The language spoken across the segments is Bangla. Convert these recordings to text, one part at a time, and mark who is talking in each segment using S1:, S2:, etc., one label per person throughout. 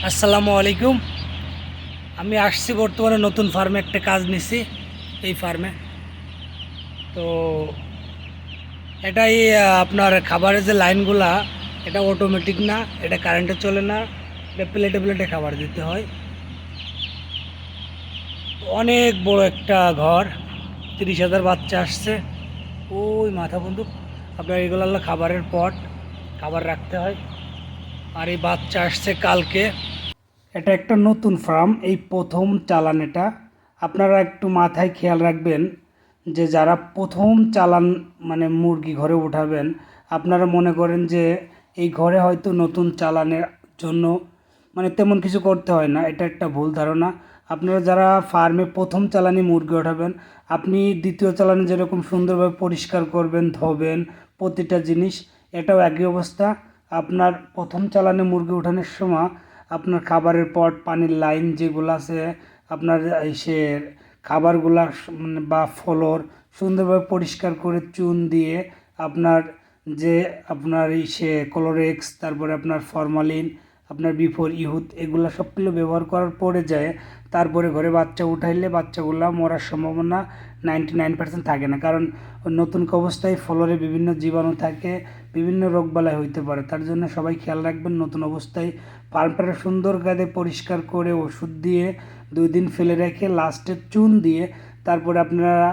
S1: আসসালামু আলাইকুম। আমি আসছি বর্তমানে নতুন ফার্মে একটা কাজ নিছি। এই ফার্মে তো এটাই আপনার খাবারের যে লাইনগুলা, এটা অটোমেটিক না, এটা কারেন্টে চলে না, এটা প্লেটে প্লেটে খাবার দিতে হয়। অনেক বড় একটা ঘর, 30,000 বাচ্চা আসছে। ওই মাথা বন্দুক আপনার এগুলো হলো খাবারের পট, খাবার রাখতে হয়। আর এই বাচ্চা আসছে কালকে। এটা একটা নতুন ফার্ম, এই প্রথম চালান এটা। আপনারা একটু মাথায় খেয়াল রাখবেন যে যারা প্রথম চালান মানে মুরগি ঘরে উঠাবেন, আপনারা মনে করেন যে এই ঘরে হয়তো নতুন চালানের জন্য মানে তেমন কিছু করতে হয় না। এটা একটা ভুল ধারণা। আপনারা যারা ফার্মে প্রথম চালানি মুরগি ওঠাবেন, আপনি দ্বিতীয় চালানে যেরকম সুন্দরভাবে পরিষ্কার করবেন, ধোবেন প্রতিটা জিনিস, এটাও একই অবস্থা। আপনার প্রথম চালানে মুরগি ওঠানোর সময় আপনার খাবারের পট, পানির লাইন যেগুলো আছে, আপনার সে খাবারগুলা মানে বা ফ্লোর সুন্দরভাবে পরিষ্কার করে চুন দিয়ে আপনার যে আপনার সে ক্লোরেক্স, তারপরে আপনার ফরমালিন, আপনার বিফোর ইহুদ, এগুলো সবগুলো ব্যবহার করার পরে যায় তারপরে ঘরে বাচ্চা উঠাইলে বাচ্চাগুলো মরার সম্ভাবনা 99% থাকে না। কারণ নতুন অবস্থায় ফ্লোরে বিভিন্ন জীবাণু থাকে, বিভিন্ন রোগবালাই হইতে পারে। তার জন্য সবাই খেয়াল রাখবেন, নতুন অবস্থায় ফার্মটা সুন্দর কায়দে পরিষ্কার করে ওষুধ দিয়ে 2 দিন ফেলে রেখে লাস্টে চুন দিয়ে তারপরে আপনারা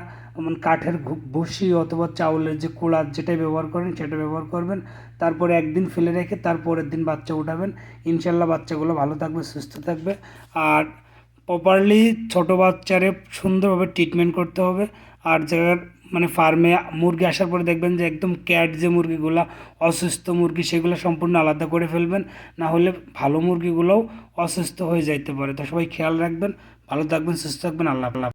S1: কাঠের ভুসি অথবা চাউলের যে কুড়া যেটাই ব্যবহার করেন সেটা ব্যবহার করবেন। তারপরে 1 দিন ফেলে রেখে তারপরের দিন বাচ্চা উঠাবেন। ইনশাল্লাহ বাচ্চাগুলো ভালো থাকবে, সুস্থ থাকবে। আর প্রপারলি ছোট বাচ্চারে সুন্দরভাবে ট্রিটমেন্ট করতে হবে। আর জায়গার মানে ফার্মে মুরগি আসার পরে দেখবেন যে একদম ক্যাট যে মুরগিগুলো, অসুস্থ মুরগি, সেগুলো সম্পূর্ণ আলাদা করে ফেলবেন, না হলে ভালো মুরগিগুলোও অসুস্থ হয়ে যাইতে পারে। তো সবাই খেয়াল রাখবেন, ভালো থাকবেন, সুস্থ থাকবেন। আল্লাহ।